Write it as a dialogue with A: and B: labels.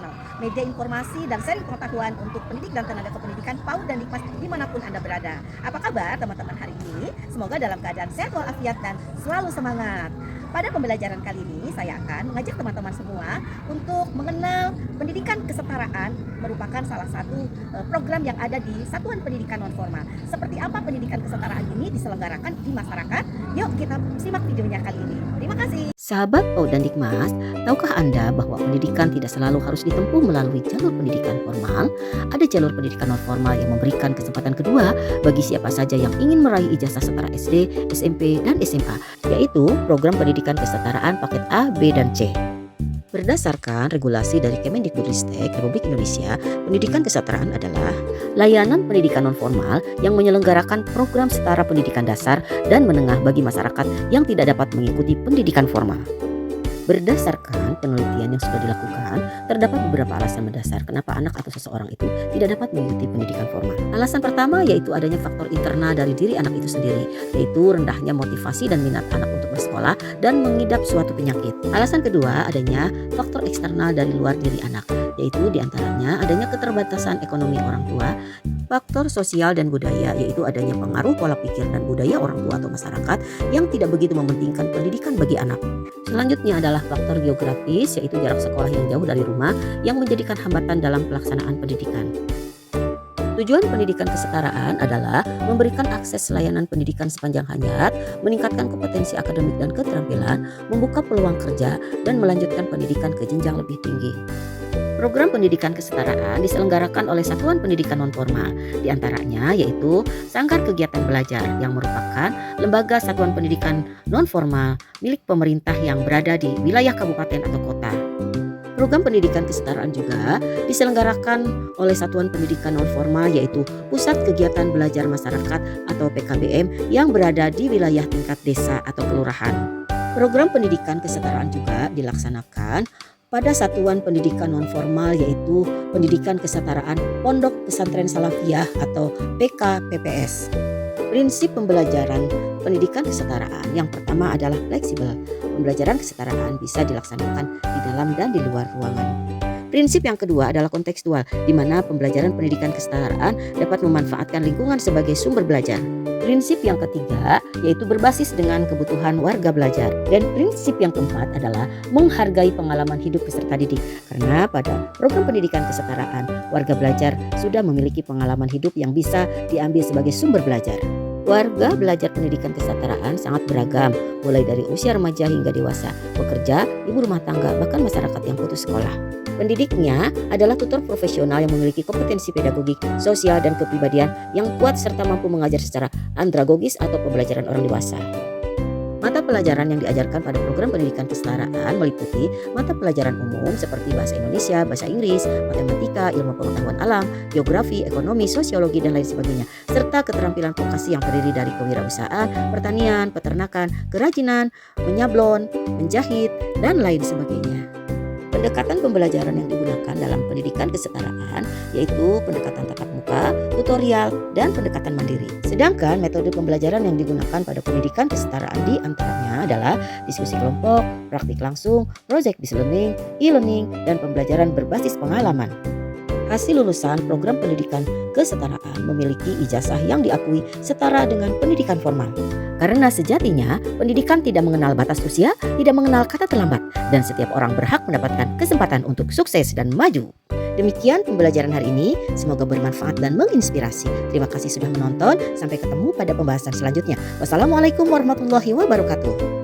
A: Channel, media informasi dan sharing pengetahuan untuk pendidik dan tenaga kependidikan PAUD dan Dikmas dimanapun Anda berada. Apa kabar teman-teman hari ini? Semoga dalam keadaan sehat walafiat dan selalu semangat. Pada pembelajaran kali ini saya akan mengajak teman-teman semua untuk mengenal pendidikan kesetaraan merupakan salah satu program yang ada di Satuan Pendidikan Nonformal. Seperti apa pendidikan kesetaraan ini diselenggarakan di masyarakat? Yuk kita simak videonya kali ini. Terima kasih.
B: Sahabat PAUD dan Dikmas, tahukah Anda bahwa pendidikan tidak selalu harus ditempuh melalui jalur pendidikan formal? Ada jalur pendidikan non-formal yang memberikan kesempatan kedua bagi siapa saja yang ingin meraih ijazah setara SD, SMP, dan SMA, yaitu program pendidikan kesetaraan paket A, B, dan C. Berdasarkan regulasi dari Kemendikbudristek Republik Indonesia, pendidikan kesetaraan adalah layanan pendidikan non-formal yang menyelenggarakan program setara pendidikan dasar dan menengah bagi masyarakat yang tidak dapat mengikuti pendidikan formal. Berdasarkan penelitian yang sudah dilakukan, terdapat beberapa alasan mendasar kenapa anak atau seseorang itu tidak dapat mengikuti pendidikan formal. Alasan pertama yaitu adanya faktor internal dari diri anak itu sendiri, yaitu rendahnya motivasi dan minat anak untuk bersekolah dan mengidap suatu penyakit. Alasan kedua adanya faktor eksternal dari luar diri anak, yaitu diantaranya adanya keterbatasan ekonomi orang tua, faktor sosial dan budaya, yaitu adanya pengaruh pola pikir dan budaya orang tua atau masyarakat yang tidak begitu mementingkan pendidikan bagi anak. Selanjutnya adalah faktor geografis, yaitu jarak sekolah yang jauh dari rumah yang menjadikan hambatan dalam pelaksanaan pendidikan. Tujuan pendidikan kesetaraan adalah memberikan akses layanan pendidikan sepanjang hayat, meningkatkan kompetensi akademik dan keterampilan, membuka peluang kerja, dan melanjutkan pendidikan ke jenjang lebih tinggi. Program pendidikan kesetaraan diselenggarakan oleh Satuan Pendidikan Nonformal, diantaranya yaitu Sanggar Kegiatan Belajar yang merupakan lembaga satuan pendidikan nonformal milik pemerintah yang berada di wilayah kabupaten atau kota. Program pendidikan kesetaraan juga diselenggarakan oleh Satuan Pendidikan Nonformal yaitu Pusat Kegiatan Belajar Masyarakat atau PKBM yang berada di wilayah tingkat desa atau kelurahan. Program pendidikan kesetaraan juga dilaksanakan pada Satuan Pendidikan Nonformal yaitu Pendidikan Kesetaraan Pondok Pesantren Salafiyah atau PKPPS. Prinsip pembelajaran pendidikan kesetaraan yang pertama adalah fleksibel. Pembelajaran kesetaraan bisa dilaksanakan di dalam dan di luar ruangan. Prinsip yang kedua adalah kontekstual, di mana pembelajaran pendidikan kesetaraan dapat memanfaatkan lingkungan sebagai sumber belajar. Prinsip yang ketiga yaitu berbasis dengan kebutuhan warga belajar. Dan prinsip yang keempat adalah menghargai pengalaman hidup peserta didik. Karena pada program pendidikan kesetaraan, warga belajar sudah memiliki pengalaman hidup yang bisa diambil sebagai sumber belajar. Warga belajar pendidikan kesetaraan sangat beragam, mulai dari usia remaja hingga dewasa, pekerja, ibu rumah tangga, bahkan masyarakat yang putus sekolah. Pendidiknya adalah tutor profesional yang memiliki kompetensi pedagogik, sosial, dan kepribadian yang kuat serta mampu mengajar secara andragogis atau pembelajaran orang dewasa. Mata pelajaran yang diajarkan pada program pendidikan kesetaraan meliputi mata pelajaran umum seperti bahasa Indonesia, bahasa Inggris, matematika, ilmu pengetahuan alam, geografi, ekonomi, sosiologi, dan lain sebagainya, serta keterampilan vokasi yang terdiri dari kewirausahaan, pertanian, peternakan, kerajinan, menyablon, menjahit, dan lain sebagainya. Pendekatan pembelajaran yang digunakan dalam pendidikan kesetaraan yaitu pendekatan tatap muka, tutorial, dan pendekatan mandiri. Sedangkan metode pembelajaran yang digunakan pada pendidikan kesetaraan di antaranya adalah diskusi kelompok, praktik langsung, project-based learning, e-learning, dan pembelajaran berbasis pengalaman. Hasil lulusan program pendidikan kesetaraan memiliki ijazah yang diakui setara dengan pendidikan formal. Karena sejatinya pendidikan tidak mengenal batas usia, tidak mengenal kata terlambat, dan setiap orang berhak mendapatkan kesempatan untuk sukses dan maju. Demikian pembelajaran hari ini, semoga bermanfaat dan menginspirasi. Terima kasih sudah menonton, sampai ketemu pada pembahasan selanjutnya. Wassalamualaikum warahmatullahi wabarakatuh.